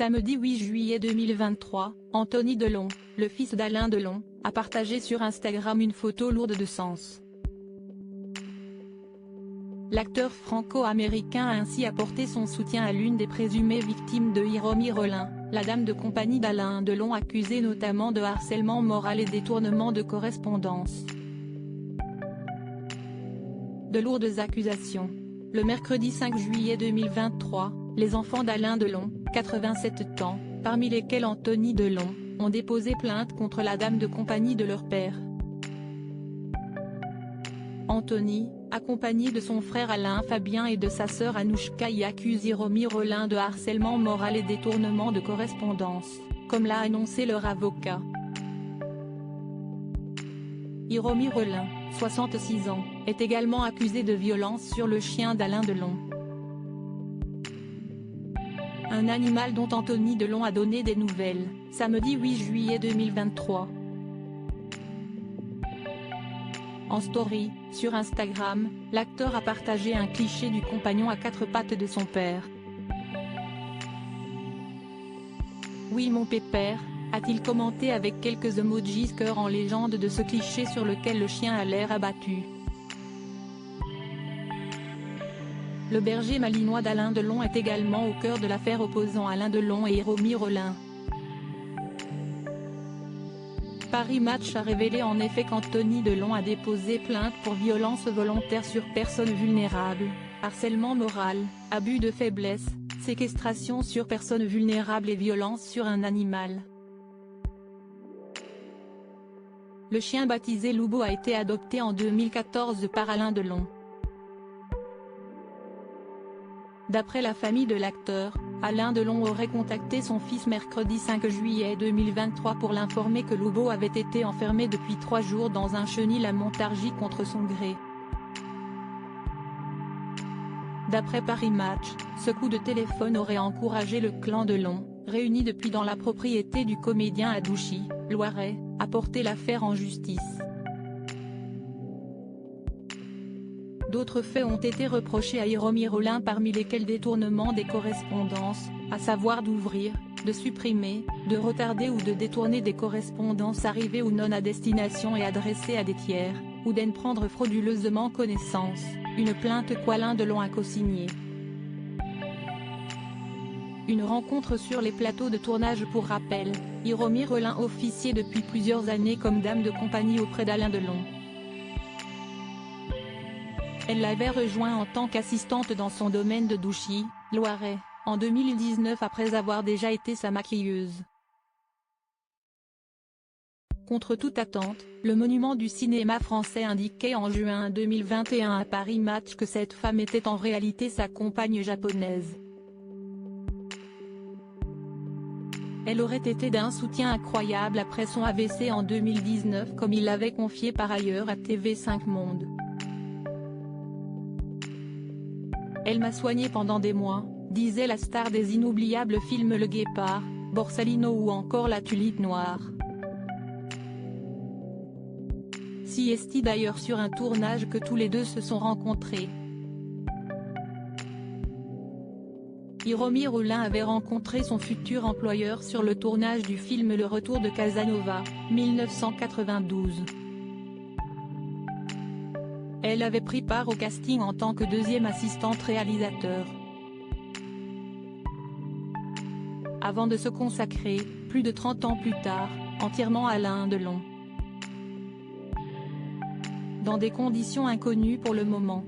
Samedi 8 juillet 2023, Anthony Delon, le fils d'Alain Delon, a partagé sur Instagram une photo lourde de sens. L'acteur franco-américain a ainsi apporté son soutien à l'une des présumées victimes de Hiromi Rollin, la dame de compagnie d'Alain Delon accusée notamment de harcèlement moral et détournement de correspondance. De lourdes accusations. Le mercredi 5 juillet 2023, les enfants d'Alain Delon, 87 ans, parmi lesquels Anthony Delon, ont déposé plainte contre la dame de compagnie de leur père. Anthony, accompagné de son frère Alain Fabien et de sa sœur Anouchka, y accuse Hiromi Rollin de harcèlement moral et détournement de correspondance, comme l'a annoncé leur avocat. Hiromi Rollin, 66 ans, est également accusé de violence sur le chien d'Alain Delon. Un animal dont Anthony Delon a donné des nouvelles, samedi 8 juillet 2023. En story, sur Instagram, l'acteur a partagé un cliché du compagnon à quatre pattes de son père. Oui mon pépère, a-t-il commenté avec quelques emojis cœur en légende de ce cliché sur lequel le chien a l'air abattu. Le berger malinois d'Alain Delon est également au cœur de l'affaire opposant Alain Delon et Hiromi Rollin. Paris Match a révélé en effet qu'Anthony Delon a déposé plainte pour violence volontaire sur personne vulnérable, harcèlement moral, abus de faiblesse, séquestration sur personne vulnérable et violence sur un animal. Le chien baptisé Loubo a été adopté en 2014 par Alain Delon. D'après la famille de l'acteur, Alain Delon aurait contacté son fils mercredi 5 juillet 2023 pour l'informer que Loubo avait été enfermé depuis 3 jours dans un chenil à Montargis contre son gré. D'après Paris Match, ce coup de téléphone aurait encouragé le clan Delon, réuni depuis dans la propriété du comédien à Douchy, Loiret, à porter l'affaire en justice. D'autres faits ont été reprochés à Hiromi Rollin, parmi lesquels détournement des correspondances, à savoir d'ouvrir, de supprimer, de retarder ou de détourner des correspondances arrivées ou non à destination et adressées à des tiers, ou d'en prendre frauduleusement connaissance, une plainte qu'Alain Delon a co-signée. Une rencontre sur les plateaux de tournage. Pour rappel, Hiromi Rollin officiait depuis plusieurs années comme dame de compagnie auprès d'Alain Delon. Elle l'avait rejoint en tant qu'assistante dans son domaine de Douchy, Loiret, en 2019 après avoir déjà été sa maquilleuse. Contre toute attente, le monument du cinéma français indiquait en juin 2021 à Paris Match que cette femme était en réalité sa compagne japonaise. Elle aurait été d'un soutien incroyable après son AVC en 2019, comme il l'avait confié par ailleurs à TV5 Monde. Elle m'a soigné pendant des mois, disait la star des inoubliables films Le Guépard, Borsalino ou encore La Tulipe Noire. Si est-il d'ailleurs sur un tournage que tous les deux se sont rencontrés. Hiromi Rollin avait rencontré son futur employeur sur le tournage du film Le Retour de Casanova, 1992. Elle avait pris part au casting en tant que deuxième assistante réalisateur. Avant de se consacrer, plus de 30 ans plus tard, entièrement à Alain Delon. Dans des conditions inconnues pour le moment.